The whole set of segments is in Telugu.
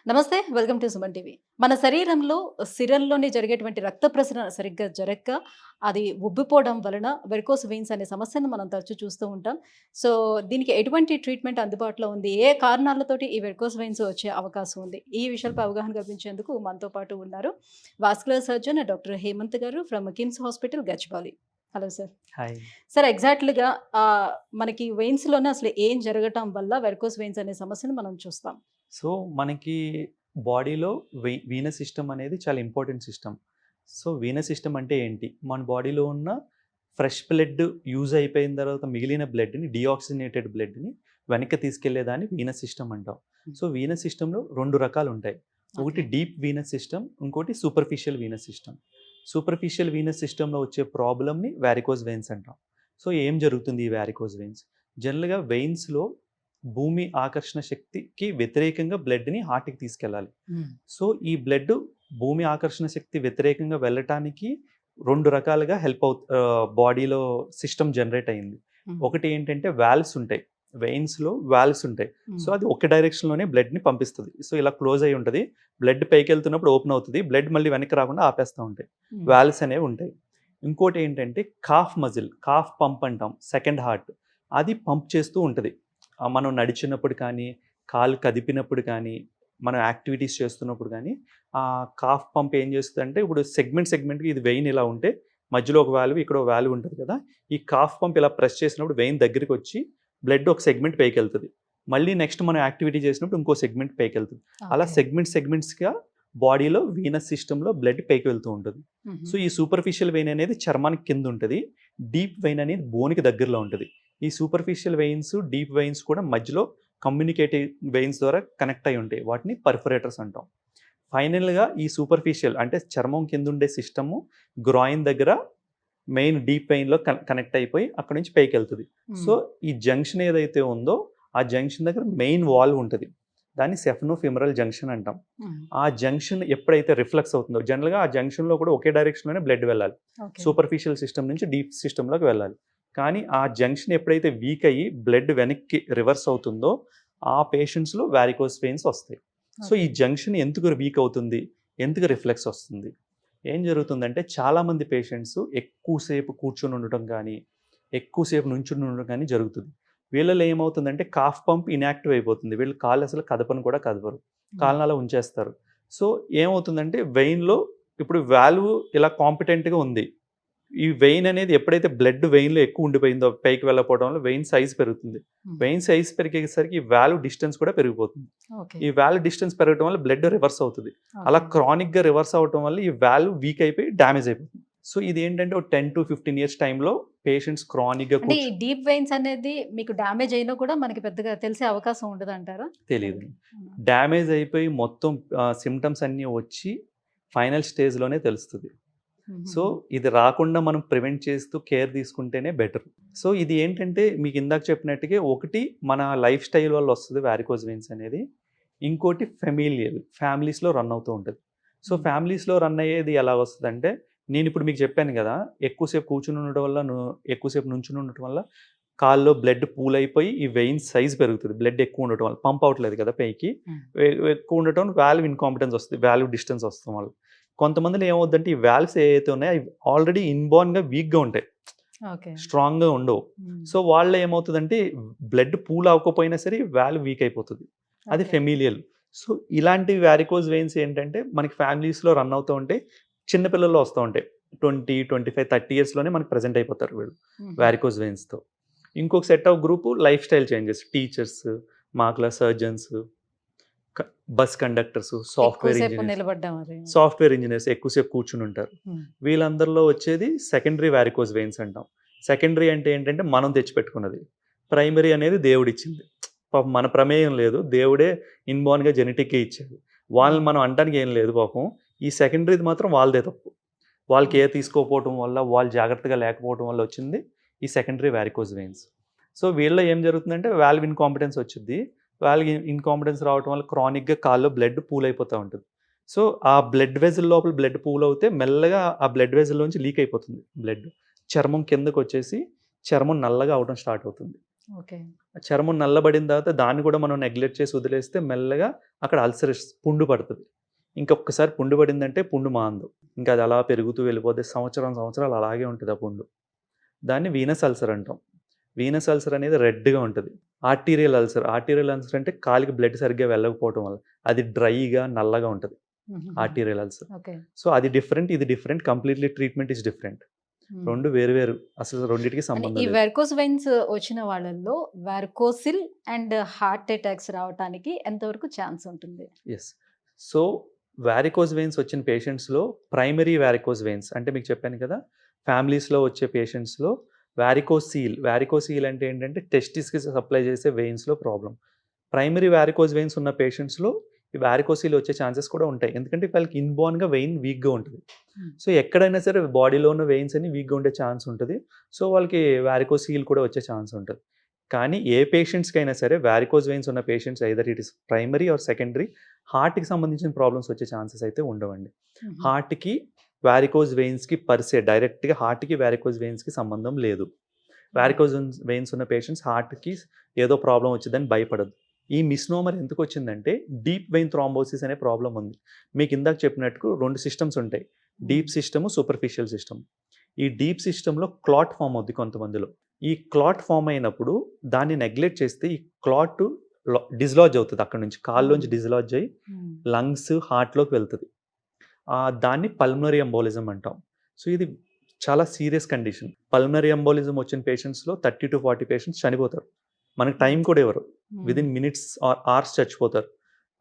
నమస్తే. Welcome to Suman TV. మన శరీరంలో సిరల్లోని జరిగేటువంటి రక్త ప్రసరణ సరిగ్గా జరక్క అది ఉబ్బిపోవడం వలన వెరికోస్ వెయిన్స్ అనే సమస్యను మనం తరచూ చూస్తూ ఉంటాం. సో, దీనికి ఎటువంటి ట్రీట్మెంట్ అందుబాటులో ఉంది? ఏ కారణాలతోటి ఈ వెరికోస్ వెయిన్స్ వచ్చే అవకాశం ఉంది? ఈ విషయాలపై అవగాహన కల్పించేందుకు మనతో పాటు ఉన్నారు వాస్కులర్ సర్జన్ డాక్టర్ హేమంత్ గారు from KIMS hospital Gachibowli. Hello sir. Hi. Sir ఎగ్జాక్ట్‌లీగా మనకి వెయిన్స్‌లోనే అసలు ఏం జరగటం వల్ల వెరికోస్ వెయిన్స్ అనే సమస్యను మనం చూస్తాం? సో, మనకి బాడీలో వీనస్ సిస్టమ్ అనేది చాలా important system. So, Venus system అంటే ఏంటి? మన బాడీలో ఉన్న ఫ్రెష్ బ్లడ్ యూజ్ అయిపోయిన తర్వాత మిగిలిన బ్లడ్‌ని డీఆక్సిజనేటెడ్ బ్లడ్‌ని వెనక్కి తీసుకెళ్లేదాన్ని వీనస్ సిస్టమ్ అంటాం. సో, వీనస్ సిస్టమ్‌లో 2 రకాలుంటాయి. ఒకటి ఓకే. డీప్ వీనస్ సిస్టమ్, ఇంకోటి superficial Venus system. Superficial Venus సిస్టమ్‌లో వచ్చే ప్రాబ్లమ్‌ని వారికోస్ వెయిన్స్ అంటాం. సో, ఏం జరుగుతుంది ఈ వారికోస్ వెయిన్స్? జనరల్‌గా వెయిన్స్‌లో భూమి ఆకర్షణ శక్తికి వ్యతిరేకంగా బ్లడ్‌ని హార్ట్‌కి తీసుకెళ్ళాలి. హ్మ్. సో, ఈ బ్లడ్ భూమి ఆకర్షణ శక్తి వ్యతిరేకంగా వెళ్ళటానికి 2 రకాలుగా బాడీలో సిస్టమ్ జనరేట్ అయింది. హ్మ్. ఒకటి ఏంటంటే వాల్వ్స్ ఉంటాయి. వెయిన్స్‌లో వాల్వ్స్ ఉంటాయి. సో, హ్మ్. అది ఒక డైరెక్షన్‌లోనే బ్లడ్‌ని పంపిస్తది. సో, ఇలా క్లోజ్ అయ్యి ఉంటది. బ్లడ్ పైకెళ్తున్నప్పుడు ఓపెన్ అవుతది. బ్లడ్ మళ్ళీ వెనక్కి రాకుండా ఆపేస్తా ఉంటాయి. హ్మ్. వాల్వ్స్ అనేవి ఉంటాయి. ఇంకోటి ఏంటంటే కాఫ్ మజిల్, కాఫ్ పంప్ అంటాం. Second heart. అది పంప్ చేస్తూ ఉంటది. మనం నడిచినప్పుడు కానీ, కాలు కదిపినప్పుడు కానీ, మనం యాక్టివిటీస్ చేస్తున్నప్పుడు కానీ, ఆ కాఫ్ పంప్ ఏం చేస్తదంటే ఇప్పుడు సెగ్మెంట్‌కి ఇది వెయిన్ ఇలా ఉంటే మధ్యలో ఒక వాల్వ్, ఇక్కడ ఒక వాల్వ్ ఉంటది కదా! ఈ కాఫ్ పంప్ ఇలా ప్రెస్ చేసినప్పుడు వెయిన్ దగ్గరికొచ్చి బ్లడ్ ఒక సెగ్మెంట్ పైకెళ్తది. మళ్ళీ నెక్స్ట్ మనం యాక్టివిటీ చేసినప్పుడు ఇంకో సెగ్మెంట్ పైకెళ్తది. అలా ఓకే. సెగ్మెంట్స్‌గా బాడీలో వీనస్ సిస్టమ్‌లో బ్లడ్ పైకి వెళ్తూ ఉంటది. హుహు. సో, ఈ సూపర్ఫిషియల్ వెయిన్ అనేది చర్మానికి కింద ఉంటది. డీప్ వెయిన్ అనేది బోన్‌కి దగ్గరలో ఉంటది. ఈ సూపర్ఫిషియల్ వెయిన్స్, డీప్ వెయిన్స్ కూడా మధ్యలో కమ్యూనికేటివ్ వెయిన్స్ ద్వారా కనెక్ట్ అయి ఉంటాయి. వాటిని పర్ఫొరేటర్స్ అంటాం. ఫైనల్‌గా ఈ సూపర్ఫిషియల్ అంటే చర్మం కింద ఉండే సిస్టము గ్రాయిన్ దగ్గర మెయిన్ డీప్ వెయిన్‌లో కనెక్ట్ అయిపోయి అక్కడి నుంచి పైకెళ్తది. సో, హ్మ్. ఈ జంక్షన్ ఏదైతే ఉందో ఆ జంక్షన్ దగ్గర మెయిన్ వాల్వ్ ఉంటది. దాన్ని సెఫ్నోఫిమరల్ జంక్షన్ అంటాం. హ్మ్. ఆ జంక్షన్ ఎప్పుడైతే రిఫ్లెక్స్ అవుతుందో జనరల్‌గా ఆ జంక్షన్‌లో కూడా ఒకే డైరెక్షన్‌లోనే బ్లడ్ వెళ్ళాలి. ఓకే. సూపర్ఫిషియల్ సిస్టమ్ నుంచి డీప్ సిస్టమ్‌లోకి వెళ్ళాలి. కానీ ఆ జంక్షన్ ఎప్పుడైతే వీక్ అయ్యి బ్లడ్ వెనక్కి రివర్స్ అవుతుందో ఆ పేషెంట్స్‌లో వారికోస్ వెయిన్స్ వస్తాయి. సో, ఈ ఓకే. జంక్షన్ ఎందుకు వీక్ అవుతుంది? ఎందుకు రిఫ్లెక్స్ వస్తుంది? ఏం జరుగుతుందంటే చాలామంది పేషెంట్స్ ఎక్కువసేపు కూర్చొని ఉండటం గానీ, ఎక్కువసేపు నుంచొని ఉండడం గానీ జరుగుతుంది. వీళ్ళలో ఏమవుతుందంటే కాఫ్ పంప్ ఇన్యాక్టివ్ అయిపోతుంది. వీళ్ళు కాళ్ళు అసలు కదపను కూడా కదపరు. హ్మ్. కాళ్ళని అలా ఉంచేస్తారు. సో, ఏమవుతుందంటే వెయిన్‌లో ఇప్పుడు వాల్వ్ ఇలా కాంపిటెంట్‌గా ఉంది. ఈ వెయిన్ అనేది ఎప్పుడైతే బ్లడ్ వెయిన్‌లో ఎక్కువ ఉండిపోయిందో పైకి వెళ్ళకపోవడం వల్ల వెయిన్ సైజ్ పెరుగుతుంది. హ్మ్. వెయిన్ సైజ్ పెరిగేసరికి ఈ వాల్వ్ డిస్టెన్స్ కూడా పెరిగిపోతుంది. ఓకే. ఈ వాల్వ్ డిస్టెన్స్ పెరగడం వల్ల బ్లడ్ రివర్స్ అవుతది. అలా ఓకే. క్రానిక్‌గా రివర్స్ అవ్వటం వల్ల ఈ వాల్వ్ వీక్ అయిపోయి డ్యామేజ్ అయిపోతుంది. సో, ఇదేంటంటే ఒక 10-15 ఇయర్స్ టైమ్‌లో పేషెంట్స్ క్రానిక్‌గా అంటే ఈ డీప్ వెయిన్స్ అనేది మీకు డ్యామేజ్ అయినా కూడా మనకి పెద్దగా తెలిసే అవకాశం ఉండదంటారా? తెలీదు. ఓకే. అవునా? డ్యామేజ్ అయిపోయి మొత్తం సింప్టమ్స్ అన్నీ వచ్చి ఫైనల్ స్టేజ్‌లోనే తెలుస్తది. సో, హుహుహు. ఇది రాకుండా మనం ప్రివెంట్ చేస్తూ కేర్ తీసుకుంటేనే బెటర్. సో, ఇది ఏంటంటే మీకు ఇందాక చెప్పినట్టుగా ఒకటి మన లైఫ్ స్టైల్ వల్ల వస్తది వారికోస్ వెయిన్స్ అనేది. ఇంకోటి ఫ్యామిలీస్‌లో రన్ అవుతూ ఉంటది. సో, హ్మ్. ఫ్యామిలీస్‌లో రన్ అయ్యేది ఎలా వస్తదంటే నేనిప్పుడు మీకు చెప్పాను గదా! ఎక్కువసేపు కూర్చొని ఉండడం వల్ల ఎక్కువసేపు నుంచొని ఉండటం వల్ల కాల్లో బ్లడ్ పూల్ అయిపోయి ఈ వెయిన్స్ సైజ్ పెరుగుతది. బ్లడ్ ఎక్కువ ఉండటం వల్ల. పంప్ అవ్వట్లేదు కదా పైకి. హ్మ్. ఎక్కువ ఉండటం వాల్వ్ ఇన్‌కాంపిటెన్స్ వస్తది. వాల్వ్ డిస్టెన్స్ వస్తడం వల్ల. కొంతమందిలో ఏమవుద్దంటే ఈ వాల్వ్స్ ఏవైతే ఉన్నాయో అవి ఆల్రెడీ ఇన్‌బోర్న్‌గా వీక్‌గా ఉంటాయి. ఓకే. స్ట్రాంగ్‌గా ఉండవు. హ్మ్. సో, వాళ్ళలో ఏమవుతదంటే బ్లడ్ పూల్ అవ్వకపోయినా సరే వాల్వ్ వీక్ అయిపోతది. అది ఓకే. ఫెమిలియల్. సో, ఇలాంటి వారికోస్ వెయిన్స్ ఏంటంటే మనకి ఫ్యామిలీస్‌లో రన్ అవుతూ ఉంటాయి. చిన్న పిల్లల్లో వస్తూ ఉంటాయి. 20, 25, 30 ఇయర్స్‌లోనే మనకు ప్రెజెంట్ అయిపోతారు వీళ్ళు హుహు. వారికోస్ వెయిన్స్‌తో. ఇంకొక set of group lifestyle changes. Teachers, మాకులా సర్జన్స్, క బస్ కండక్టర్స్, ఎక్కువ సాఫ్ట్‌వేర్ సేపు ఇంజినీర్స్. నిలబడ్డం అది. సాఫ్ట్‌వేర్ ఇంజినీర్స్ ఎక్కువసేపు కూర్చొనుంటారు. హ్మ్. వీళ్ళందరిలో వచ్చేది సెకండరీ వారికోస్ వెయిన్స్ అంటాం. సెకండరీ అంటే ఏంటంటే మనం తెచ్చిపెట్టుకున్నది. ప్రైమరీ అనేది దేవుడిచ్చింది. పాపం మన ప్రమేయం లేదు. దేవుడే ఇన్‌బోర్న్‌గా జెనెటిక్‌గా ఇచ్చాడు. వాళ్ళని హ్మ్. మనం అనటానికి ఏం లేదు పాపం. ఈ సెకండరీది మాత్రం వాళ్ళదే తప్పు. వాళ్ళు హ్మ్. కేర్ తీసుకోకపోవటం వల్ల, వాళ్ళు జాగ్రత్తగా లేకపోవటం వల్ల వచ్చింది ఈ సెకండరీ వారికోస్ వెయిన్స్. సో, వీళ్ళలో ఏం జరుగుతుందంటే వాల్వ్ ఇన్‌కాంపిటెన్స్ వచ్చిద్ది. వాల్వ్ ఇన్‌కాంపిటెన్స్ రావటం వల్ల క్రానిక్‌గా కాల్లో బ్లడ్ పూల్ అయిపోతా ఉంటది. సో, ఆ బ్లడ్ వెసల్ లోపల బ్లడ్ పూల్ అవుతే మెల్లగా ఆ బ్లడ్ వెసల్‌లోంచి లీక్ అయిపోతుంది బ్లడ్. చర్మం కిందకొచ్చేసి చర్మం నల్లగా అవ్వడం స్టార్ట్ అవుతుంది. ఓకే. చర్మం నల్లబడిన తర్వాత దాన్ని కూడా మనం నెగ్లెక్ట్ చేసి వదిలేస్తే మెల్లగా అక్కడ అల్సరస్ పుండు పడుతుంది. ఇంకొకసారి పుండు పడిందంటే పుండు మానదు. ఇంకా అది అలా పెరుగుతూ వెళ్ళిపోతే సంవత్సరాలు అలాగే ఉంటుంది ఆ పుండు. దాన్ని వీనస్ అల్సర్ అంటాం. వీనస్ అల్సర్ అనేది రెడ్‌గా ఉంటది. ఆర్టీరియల్ అల్సర్ అంటే కాలికి బ్లడ్ సరిగ్గా వెళ్ళకపోవటం వల్ల. అది డ్రైగా, నల్లగా ఉంటది. Arterial ulcer. ఓకే. సో అది డిఫరెంట్, ఇది different. Completely treatment is different. 2 వేరు. అసలు రెండిటికి అంటే సంబంధం ఈ లేదు. వెరికోస్ వెయిన్స్ వచ్చిన వాళ్ళల్లో వారికోసిల్ అండ్ హార్ట్ అటాక్స్ రావటానికి ఎంతవరకు ఛాన్స్ ఉంటుంది? యెస్. సో, వారికోస్ వెయిన్స్ వచ్చిన పేషెంట్స్‌లో ప్రైమరీ వారికోస్ వెయిన్స్ అంటే మీకు చెప్పాను కదా! ఫ్యామిలీస్‌లో వచ్చే పేషెంట్స్‌లో వారికోసీల్ అంటే ఏంటంటే టెస్టిస్‌కి సప్లై చేసే వెయిన్స్‌లో ప్రాబ్లమ్. ప్రైమరీ వారికోస్ వెయిన్స్ ఉన్న పేషెంట్స్‌లో ఈ వారికోసీల్ వచ్చే ఛాన్సెస్ కూడా ఉంటాయి. ఎందుకంటే వాళ్ళకి ఇన్‌బోర్న్‌గా వెయిన్ వీక్‌గా ఉంటది. సో, ఎక్కడైనా సరే బాడీలో ఉన్న వెయిన్స్ అన్ని వీక్‌గా ఉండే ఛాన్స్ ఉంటది. సో, వాళ్ళకి వారికోసీల్ కూడా వచ్చే ఛాన్స్ ఉంటది. కానీ ఏ పేషెంట్స్‌కైనా సరే వారికోస్ వెయిన్స్ ఉన్న patients either it is primary or secondary హార్ట్‌కి సంబంధించిన ప్రాబ్లమ్స్ వచ్చే ఛాన్సెస్ అయితే ఉండవండి. హార్ట్‌కి వారికోస్ వెయిన్స్‌కి పర్సే డైరెక్ట్‌గా హార్ట్‌కి వారికోస్ వెయిన్స్‌కి సంబంధం లేదు. వారికోస్ వెయిన్స్ ఉన్న పేషెంట్స్ హార్ట్‌కి ఏదో ప్రాబ్లమ్ వచ్చిందని భయపడొద్దు. ఈ మిస్నోమర్ ఎందుకు వచ్చిందంటే డీప్ వెయిన్ థ్రాంబోసిస్ అనే ప్రాబ్లమ్ ఉంది. మీకు ఇందాక చెప్పినట్టు 2 సిస్టమ్స్ ఉంటాయి. Deep system, superficial system. ఈ డీప్ సిస్టమ్‌లో క్లాట్ ఫార్మ్ అవుద్ది కొంతమందిలో. ఈ క్లాట్ ఫార్మ్ అయినప్పుడు దాన్ని నెగ్లెక్ట్ చేస్తే ఈ క్లాట్ డిస్లాడ్జ్ అవుతది అక్కడి నుంచి. కాళ్ళలోంచి డిస్లాడ్జ్ అయ్యి లంగ్స్, హార్ట్‌లోకి వెళ్తది. దాన్ని పల్మనరీ ఎంబోలిజం అంటాం. సో, ఇది చాలా సీరియస్ కండిషన్. పల్మనరీ ఎంబోలిజం వచ్చిన పేషెంట్స్‌లో 30-40 పేషెంట్స్ చనిపోతారు. మనకు టైం కూడా ఇవ్వరు. విదిన్ మినిట్స్ ఆర్ అవర్స్ చచ్చిపోతారు.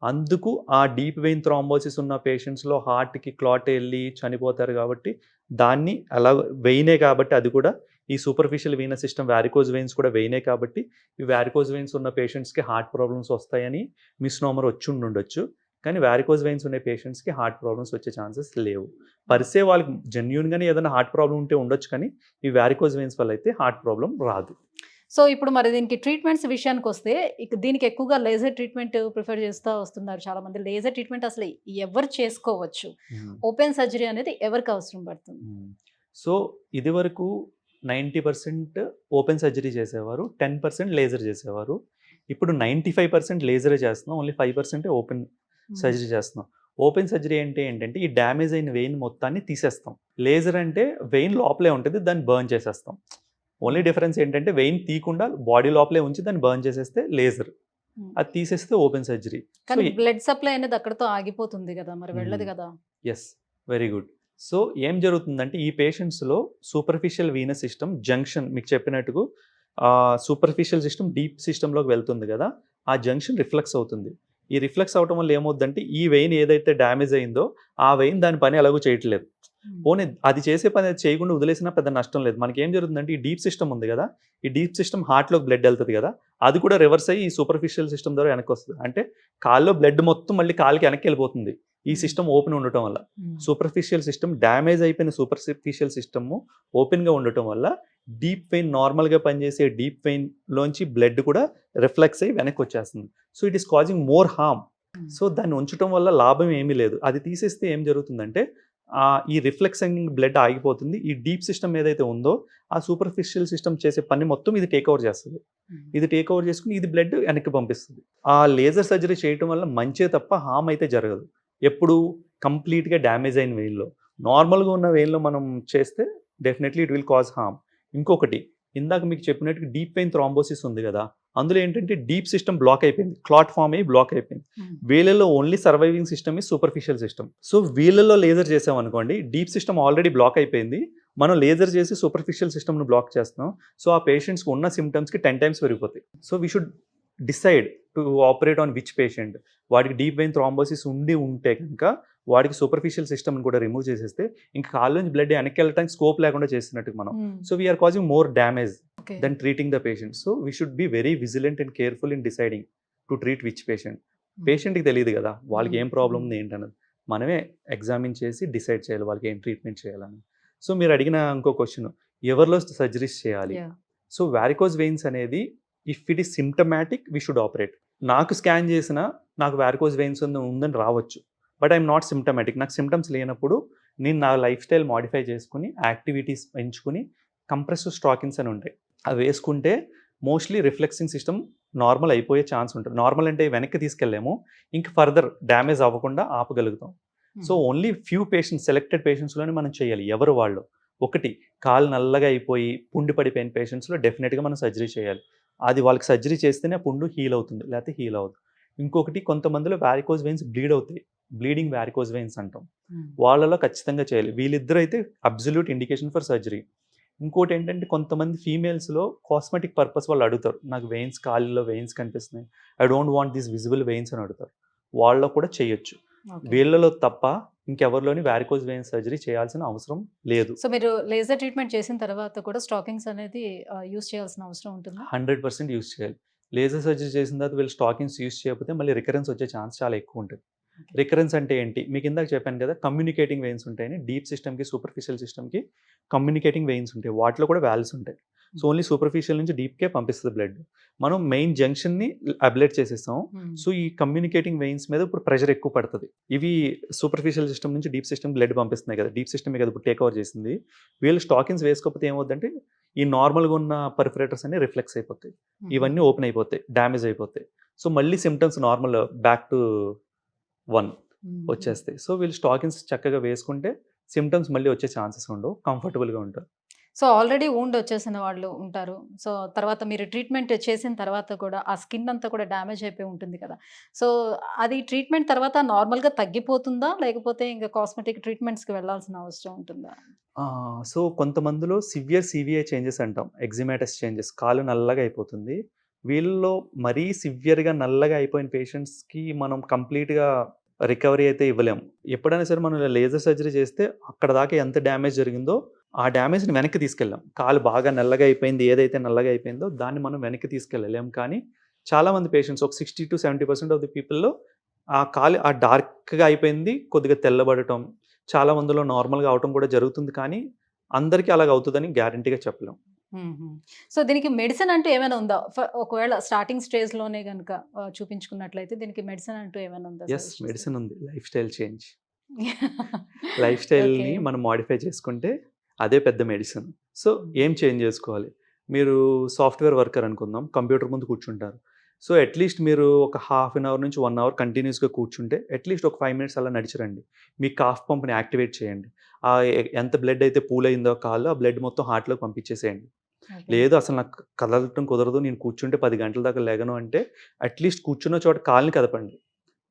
అందుకు ఆ డీప్ వెయిన్ థ్రాంబోసిస్ ఉన్న పేషెంట్స్‌లో హార్ట్‌కి క్లాట్ ఎళ్లి చనిపోతారు కాబట్టి దాన్ని అలా వెయినే కాబట్టి అది కూడా ఈ superficial Venus system varicose veins కూడా వెయినే కాబట్టి ఈ వారికోస్ వెయిన్స్ ఉన్న పేషెంట్స్‌కి హార్ట్ ప్రాబ్లమ్స్ వస్తాయని మిస్నోమర్ వచ్చుండొచ్చు. కానీ వారికోస్ వెయిన్స్ ఉన్న పేషెంట్స్‌కి హార్ట్ ప్రాబ్లమ్స్ వచ్చే ఛాన్సెస్ లేవు. పర్సే వాళ్ళకి జెన్యూన్‌గానే ఏదైనా హార్ట్ ప్రాబ్లమ్ ఉంటే ఉండొచ్చు కానీ ఈ వారికోస్ వెయిన్స్ వల్ల అయితే హార్ట్ ప్రాబ్లమ్ రాదు. సో, ఇప్పుడు మరి దీనికి ట్రీట్మెంట్స్ విషయానికొస్తే దీనికి ఎక్కువగా లేజర్ ట్రీట్మెంట్ ప్రిఫర్ చేస్తా వస్తున్నారు చాలామంది. లేజర్ ట్రీట్మెంట్ అసలు ఎవరు చేసుకోవచ్చు? ఓపెన్ సర్జరీ అనేది ఎవరికి అవసరం పడుతుంది? సో, ఇదివరకు 90% ఓపెన్ సర్జరీ చేసేవారు. 10% లేజర్ చేసేవారు. ఇప్పుడు 95% లేజరే చేస్తున్నాం. ఓన్లీ 5% ఓపెన్ సర్జరీ చేస్తున్నాం. ఓపెన్ సర్జరీ అంటే ఏంటంటే ఈ డ్యామేజ్ అయిన వెయిన్ మొత్తాన్ని తీసేస్తాం. లేజర్ అంటే వెయిన్ లోపలే ఉంటది. దాన్ని బర్న్ చేసేస్తాం. ఓన్లీ డిఫరెన్స్ ఏంటంటే వెయిన్ తీయకుండా బాడీ లోపలే ఉంచి దాన్ని బర్న్ చేసేస్తే లేజర్. అది తీసేస్తే ఓపెన్ సర్జరీ. కానీ బ్లడ్ సప్లై అనేది అక్కడితో ఆగిపోతుంది కదా! మరి వెళ్ళదు కదా! యెస్. Very good. సో, ఏం జరుగుతుందంటే ఈ పేషెంట్స్‌లో సూపర్ఫిషియల్ వీనస్ సిస్టమ్ జంక్షన్ మీకు చెప్పినట్టుగా సూపర్ఫిషియల్ సిస్టమ్ డీప్ సిస్టమ్‌లోకి వెళ్తుంది కదా! ఆ జంక్షన్ రిఫ్లెక్స్ అవుతుంది. ఈ రిఫ్లెక్స్ అవ్వటం వల్ల ఏమవుద్దంటే ఈ వెయిన్ ఏదైతే డ్యామేజ్ అయిందో ఆ వెయిన్ దాని పని ఎలాగో చేయట్లేదు. పోనీ అది చేసే పని అది చేయకుండా వదిలేసినా పెద్ద నష్టం లేదు. మనకేం జరుగుతుందంటే ఈ డీప్ సిస్టమ్ ఉంది కదా! ఈ డీప్ సిస్టమ్ హార్ట్‌లోకి బ్లడ్ ఎళ్తది కదా! అది కూడా రివర్స్ అయ్యి ఈ సూపర్ఫిషియల్ సిస్టమ్ ద్వారా వెనక్కొస్తది. అంటే కాల్లో బ్లడ్ మొత్తం మళ్ళీ కాలికి వెనక్కి వెళ్ళిపోతుంది. ఈ సిస్టమ్ ఓపెన్ ఉండటం వల్ల. సూపర్ఫిషియల్ సిస్టమ్ డ్యామేజ్ అయిపోయిన సూపర్ఫిషియల్ సిస్టమ్ ఓపెన్‌గా ఉండటం వల్ల డీప్ వెయిన్ నార్మల్‌గా పనిచేసే డీప్ వెయిన్ లోంచి బ్లడ్ కూడా రిఫ్లెక్స్ అయ్యి వెనక్కి వచ్చేస్తుంది. So, it is causing more harm. So, దాన్ని ఉంచటం వల్ల లాభం ఏమీ లేదు. అది తీసేస్తే ఏం జరుగుతుందంటే ఈ రిఫ్లెక్సింగ్ బ్లడ్ ఆగిపోతుంది. ఈ డీప్ సిస్టమ్ ఏదైతే ఉందో ఆ సూపర్ఫిషియల్ సిస్టమ్ చేసే పని మొత్తం ఇది టేక్ ఓవర్ చేస్తది. ఇది టేక్ ఓవర్ చేసుకొని ఇది బ్లడ్ వెనక్కి పంపిస్తుంది. ఆ లేజర్ సర్జరీ చేయటం వల్ల మంచే తప్ప హార్మ్ అయితే జరగదు. ఎప్పుడు కంప్లీట్‌గా డ్యామేజ్ అయిన వెయిన్‌లో. నార్మల్‌గా ఉన్న వెయిన్‌లో మనం చేస్తే definitely it will cause harm. ఇంకొకటి ఇందాక మీకు చెప్పినట్టు డీప్ వెయిన్ థ్రాంబోసిస్ ఉంది కదా! అందులో ఏంటంటే డీప్ సిస్టమ్ బ్లాక్ అయిపోయింది. క్లాట్ ఫార్మ్ అయ్యి బ్లాక్ అయిపోయింది. వీళ్ళలో only surviving system is superficial system. So, వీళ్ళలో లేజర్ చేసామనుకోండి డీప్ సిస్టమ్ ఆల్రెడీ బ్లాక్ అయిపోయింది. మనం లేజర్ చేసి సూపర్ఫిషియల్ సిస్టమ్‌ని బ్లాక్ చేస్తున్నాం. సో, ఆ పేషెంట్స్‌కి ఉన్న సింప్టమ్స్‌కి 10 టైమ్స్ పెరిగిపోతాయి. So, we should decide to operate on which patient. వాడికి డీప్ వెయిన్ థ్రాంబోసిస్ ఉంటే కనుక వాడికి సూపర్ఫిషియల్ సిస్టమ్‌ని కూడా రిమూవ్ చేసేస్తే ఇంకా కాళ్ళ నుంచి బ్లడ్ వెనక్కి వెళ్ళడానికి స్కోప్ లేకుండా చేసినట్టు మనం. So, we are causing more damage than treating the patient. So, we should be very vigilant and careful in deciding to treat which patient. పేషెంట్‌కి తెలియదు కదా! వాళ్ళకి ఏం ప్రాబ్లమ్ ఉంది ఏంటన్నది. మనమే ఎగ్జామిన్ చేసి డిసైడ్ చేయాలి వాళ్ళకి ఏం ట్రీట్మెంట్ చేయాలని. సో, మీరు అడిగిన ఇంకో క్వెషన్ ఎవరిలో సర్జరీస్ చేయాలి? సో, వారికోస్ వెయిన్స్ అనేది if it is symptomatic we should operate. నాకు స్కాన్ చేసినా నాకు వారికోస్ వెయిన్స్ ఉందని రావచ్చు. But I'm not symptomatic. నాకు సింప్టమ్స్ లేనప్పుడు నేను నా లైఫ్ స్టైల్ మాడిఫై చేసుకుని యాక్టివిటీస్ పెంచుకుని కంప్రెసివ్ స్టాకిన్స్ అని ఉంటాయి. అవి వేసుకుంటే మోస్ట్లీ రిఫ్లెక్సింగ్ సిస్టమ్ నార్మల్ అయిపోయే ఛాన్స్ ఉంటుంది. నార్మల్ అంటే వెనక్కి తీసుకెళ్ళాము, ఇంక ఫర్దర్ డ్యామేజ్ అవ్వకుండా ఆపగలుగుతాం. So only few patients, selected పేషెంట్స్లోనే మనం చేయాలి. ఎవరు వాళ్ళు? ఒకటి, కాలు నల్లగా అయిపోయి పుండు పడిపోయిన పేషెంట్స్లో డెఫినెట్గా మనం సర్జరీ చేయాలి. అది వాళ్ళకి సర్జరీ చేస్తేనే పుండు హీల్ అవుతుంది, లేకపోతే హీల్ అవ్వదు. ఇంకొకటి, కొంతమందిలో వ్యారికోజ్ వెయిన్స్ బ్లీడ్ అవుతాయి, బ్లీడింగ్ వ్యారికోజ్ వెయిన్స్ అంటాం. వాళ్ళలో ఖచ్చితంగా చేయాలి. వీళ్ళిద్దరూ అయితే అబ్సల్యూట్ ఇండికేషన్ ఫర్ సర్జరీ. ఇంకోటి ఏంటంటే, కొంతమంది ఫీమేల్స్లో కాస్మెటిక్ పర్పస్ వాళ్ళు అడుగుతారు, నాకు వెయిన్స్, కాళ్ళలో వెయిన్స్ కనిపిస్తున్నాయి, I don't want this visible veins అని అడుగుతారు. వాళ్ళలో కూడా చేయొచ్చు. వీళ్ళలో తప్ప ఇంకెవరిలోని వ్యారికోజ్ వెయిన్ సర్జరీ చేయాల్సిన అవసరం లేదు. సో మీరు లేజర్ ట్రీట్మెంట్ చేసిన తర్వాత కూడా స్టాకింగ్స్ అనేది యూస్ చేయాల్సిన అవసరం ఉంటుందా? 100% యూస్ చేయాలి. లేజర్ సర్జరీ చేసిన తర్వాత వీళ్ళు స్టాకింగ్స్ యూస్ చేయకపోతే మళ్ళీ రికరెన్స్ వచ్చే ఛాన్స్ చాలా ఎక్కువ ఉంటుంది. రికరెన్స్ అంటే ఏంటి? మీకు ఇందాక చెప్పాను కదా, కమ్యూనికేటింగ్ వెయిన్స్ ఉంటాయని. డీప్ సిస్టమ్కి, సూపర్ఫిషియల్ సిస్టమ్కి కమ్యూనికేటింగ్ వెయిన్స్ ఉంటాయి. వాటిలో కూడా వాల్వ్స్ ఉంటాయి. సో ఓన్లీ సూపర్ఫిషియల్ నుంచి డీప్కే పంపిస్తుంది బ్లడ్. మనం మెయిన్ జంక్షన్ని అబ్లేట్ చేసేస్తాం. సో ఈ కమ్యూనికేటింగ్ వెయిన్స్ మీద ఇప్పుడు ప్రెషర్ ఎక్కువ పడుతుంది. ఇవి సూపర్ఫిషియల్ సిస్టమ్ నుంచి డీప్ సిస్టమ్ బ్లడ్ పంపిస్తున్నాయి కదా, డీప్ సిస్టమ్ కదా ఇప్పుడు టేక్ ఓవర్ చేసింది. వీళ్ళు స్టాకింగ్స్ వేసుకోకపోతే ఏమవుతుందంటే, ఈ నార్మల్గా ఉన్న పర్ఫరేటర్స్ అన్ని రిఫ్లెక్స్ అయిపోతాయి, ఇవన్నీ ఓపెన్ అయిపోతాయి, డ్యామేజ్ అయిపోతాయి. సో మళ్ళీ సిమ్టమ్స్ నార్మల్ బ్యాక్ టు 1 వచ్చేస్తాయి. సో వీళ్ళు స్టాకింగ్స్ చక్కగా వేసుకుంటే సిమ్టమ్స్ మళ్ళీ వచ్చే ఛాన్సెస్ ఉండవు, కంఫర్టబుల్గా ఉంటారు. సో ఆల్రెడీ వూండ్ వచ్చేసిన వాళ్ళు ఉంటారు. సో తర్వాత మీరు ట్రీట్మెంట్ చేసిన తర్వాత కూడా ఆ స్కిన్ అంతా కూడా డ్యామేజ్ అయిపోయి ఉంటుంది కదా. సో అది ట్రీట్మెంట్ తర్వాత నార్మల్గా తగ్గిపోతుందా, లేకపోతే ఇంకా కాస్మెటిక్ ట్రీట్మెంట్స్కి వెళ్ళాల్సిన అవసరం ఉంటుందా? సో కొంతమందిలో సివిఐ చేంజెస్ అంటాం, ఎగ్జిమాటస్ చేంజెస్, కాలు నల్లగా అయిపోతుంది. వీళ్ళలో మరీ సివియర్గా నల్లగా అయిపోయిన పేషెంట్స్కి మనం కంప్లీట్గా రికవరీ అయితే ఇవ్వలేము. ఎప్పుడైనా సరే మనం లేజర్ సర్జరీ చేస్తే అక్కడ దాకా ఎంత డ్యామేజ్ జరిగిందో ఆ డ్యామేజ్ని వెనక్కి తీసుకెళ్ళాం. కాలు బాగా నల్లగా అయిపోయింది, ఏదైతే నల్లగా అయిపోయిందో దాన్ని మనం వెనక్కి తీసుకెళ్ళలేం. కానీ చాలామంది పేషెంట్స్, ఒక 60-70% ఆఫ్ ది పీపుల్లో ఆ కాలు ఆ డార్క్గా అయిపోయింది కొద్దిగా తెల్లబడటం, చాలా మందిలో నార్మల్గా అవటం కూడా జరుగుతుంది. కానీ అందరికీ అలాగ అవుతుందని గ్యారంటీగా చెప్పలేం. సో దీనికి మెడిసిన్ అంటూ ఏమైనా ఉందా? ఒకవేళ స్టార్టింగ్ స్టేజ్లోనే కనుక చూపించుకున్నట్లయితే దీనికి మెడిసిన్ అంటూ ఏమైనా ఉందా? ఎస్, మెడిసిన్ ఉంది. Life style change. లైఫ్ స్టైల్ని మనం మాడిఫై చేసుకుంటే అదే పెద్ద మెడిసిన్. సో ఏం చేంజ్ చేసుకోవాలి? మీరు సాఫ్ట్వేర్ వర్కర్ అనుకుందాం, కంప్యూటర్ ముందు కూర్చుంటారు. సో అట్లీస్ట్ మీరు ఒక హాఫ్ అన్ అవర్ నుంచి 1 అవర్ కంటిన్యూస్గా కూర్చుంటే అట్లీస్ట్ ఒక 5 మినిట్స్ అలా నడిచిరండి. మీ కాఫ్ పంప్ని యాక్టివేట్ చేయండి. ఎంత బ్లడ్ అయితే పూల్ అయిందో కాల్లో ఆ బ్లడ్ మొత్తం హార్ట్లోకి పంపించేసేయండి. లేదు అసలు నాకు కదలటం కుదరదు, నేను కూర్చుంటే 10 గంటల దాకా లేగను అంటే అట్లీస్ట్ కూర్చున్న చోట కాల్ని కదపండి,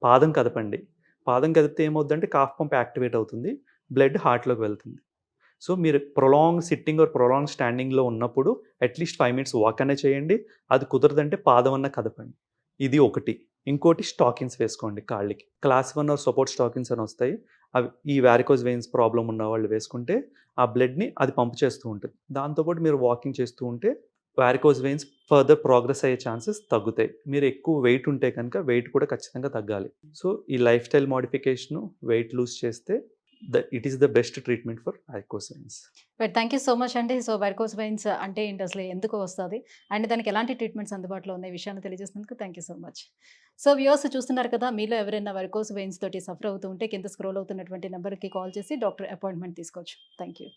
పాదం కదపండి. పాదం కదిపితే ఏమవుతుందంటే కాఫ్ పంప్ యాక్టివేట్ అవుతుంది, బ్లడ్ హార్ట్లోకి వెళ్తుంది. సో మీరు ప్రొలాంగ్ సిట్టింగ్ ఆర్ ప్రొలాంగ్ స్టాండింగ్లో ఉన్నప్పుడు అట్లీస్ట్ 5 మినిట్స్ వాక్ అనే చేయండి. అది కుదరదంటే పాదం అన్న కదపండి. ఇది ఒకటి. ఇంకోటి, స్టాకింగ్స్ వేసుకోండి కాళ్ళకి. క్లాస్ 1 ఆర్ సపోర్ట్ స్టాకింగ్స్ అని వస్తాయి. అవి ఈ వ్యారికోజ్ వెయిన్స్ ప్రాబ్లం ఉన్న వాళ్ళు వేసుకుంటే ఆ బ్లడ్ని అది పంప్ చేస్తూ ఉంటుంది. దాంతోపాటు మీరు వాకింగ్ చేస్తూ ఉంటే వ్యారికోజ్ వెయిన్స్ ఫర్దర్ ప్రోగ్రెస్ అయ్యే ఛాన్సెస్ తగ్గుతాయి. మీరు ఎక్కువ వెయిట్ ఉంటే కనుక వెయిట్ కూడా ఖచ్చితంగా తగ్గాలి. సో ఈ lifestyle modification, weight lose చేస్తే it is the best treatment for varicose veins. But thank you so much అండి. సో వ్యారికోజ్ వెయిన్స్ అంటే ఏంటి, అసలు ఎందుకు వస్తుంది, అండ్ దానికి ఎలాంటి ట్రీట్మెంట్స్ అందుబాటులో ఉన్న విషయాన్ని తెలియజేసినందుకు thank you so much. So viewers చూస్తున్నారు కదా, మీలో ఎవరైనా వ్యారికోజ్ వెయిన్స్ తోటి సఫర్ అవుతూ ఉంటే కింద స్క్రోల్ అవుతున్నటువంటి నెంబర్కి కాల్ చేసి డాక్టర్ అపాయింట్మెంట్ తీసుకోవచ్చు. Thank you.